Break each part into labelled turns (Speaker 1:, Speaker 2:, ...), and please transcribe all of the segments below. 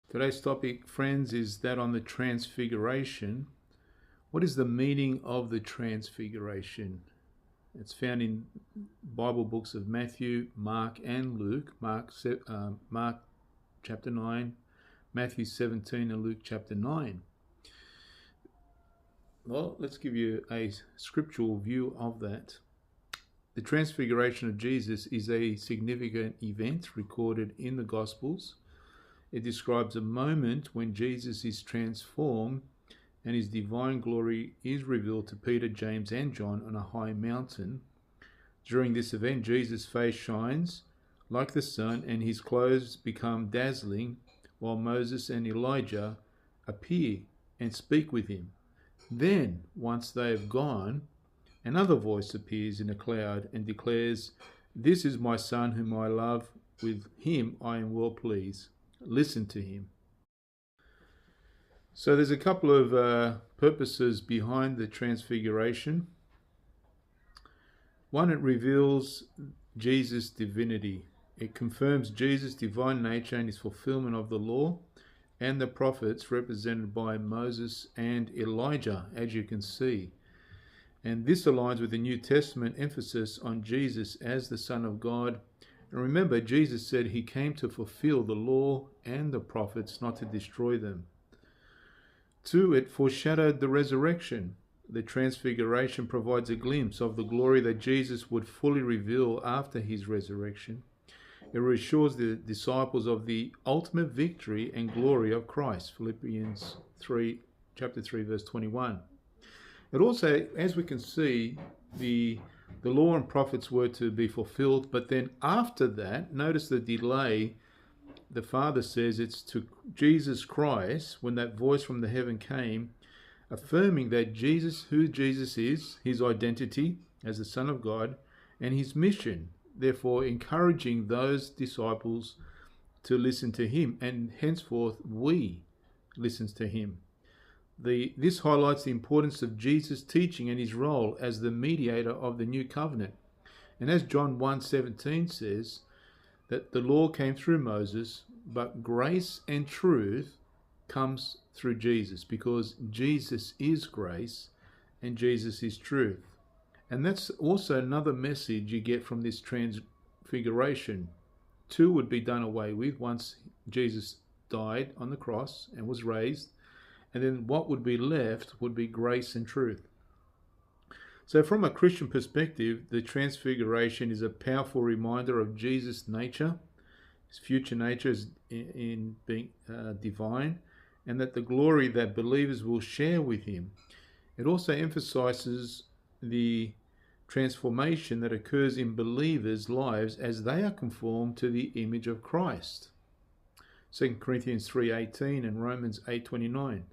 Speaker 1: Today's topic, friends, is that on the Transfiguration. What is the meaning of the Transfiguration? It's found in Bible books of Matthew, Mark, and Luke. Mark chapter 9, Matthew 17, and Luke chapter 9. Well, let's give you a scriptural view of that. The Transfiguration of Jesus is a significant event recorded in the Gospels. It describes a moment when Jesus is transformed and his divine glory is revealed to Peter, James, and John on a high mountain. During this event, Jesus' face shines like the sun and his clothes become dazzling, while Moses and Elijah appear and speak with him. Then, once they have gone, another voice appears in a cloud and declares, "This is my son whom I love. With him I am well pleased. Listen to him." So there's a couple of purposes behind the Transfiguration. One, it reveals Jesus' divinity. It confirms Jesus' divine nature and his fulfillment of the law and the prophets represented by Moses and Elijah, as you can see. And this aligns with the New Testament emphasis on Jesus as the Son of God. And remember, Jesus said he came to fulfill the law and the prophets, not to destroy them. Two, it foreshadowed the resurrection. The Transfiguration provides a glimpse of the glory that Jesus would fully reveal after his resurrection. It reassures the disciples of the ultimate victory and glory of Christ. Philippians chapter 3, verse 21. It also, as we can see, the law and prophets were to be fulfilled, but then after that, notice the delay. The Father says it's to Jesus Christ, when that voice from the heaven came, affirming that Jesus, who Jesus is, his identity as the Son of God, and his mission, therefore encouraging those disciples to listen to him, and henceforth we listen to him. This highlights the importance of Jesus' teaching and his role as the mediator of the new covenant. And as John 1:17 says, that the law came through Moses, but grace and truth comes through Jesus, because Jesus is grace and Jesus is truth. And that's also another message you get from this Transfiguration. Two would be done away with once Jesus died on the cross and was raised. And then what would be left would be grace and truth. So from a Christian perspective, the Transfiguration is a powerful reminder of Jesus' nature, his future nature in being divine, and that the glory that believers will share with him. It also emphasizes the transformation that occurs in believers' lives as they are conformed to the image of Christ. 2 Corinthians 3:18 and Romans 8:29.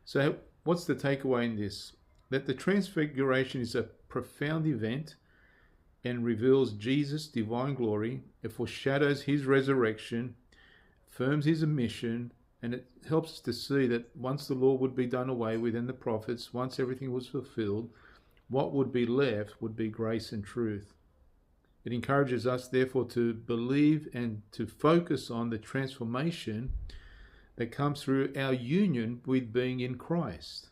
Speaker 1: So what's the takeaway in this? That the Transfiguration is a profound event and reveals Jesus' divine glory. It foreshadows his resurrection, affirms his mission, and it helps us to see that once the law would be done away with and the prophets, once everything was fulfilled, what would be left would be grace and truth. It encourages us, therefore, to believe and to focus on the transformation that comes through our union with being in Christ,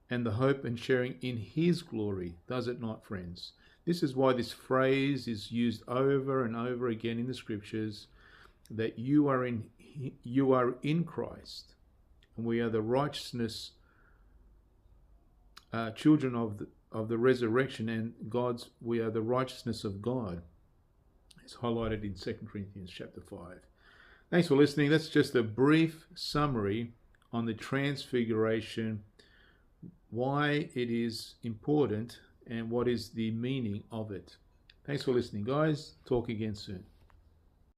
Speaker 1: and the hope and sharing in his glory. Does it not, friends? This is why this phrase is used over and over again in the scriptures, that you are in Christ, and we are the righteousness, children of the resurrection, and we are the righteousness of God. It's highlighted in 2 Corinthians chapter 5. Thanks for listening. That's just a brief summary on the Transfiguration, why it is important, and what is the meaning of it. Thanks for listening, guys. Talk again soon.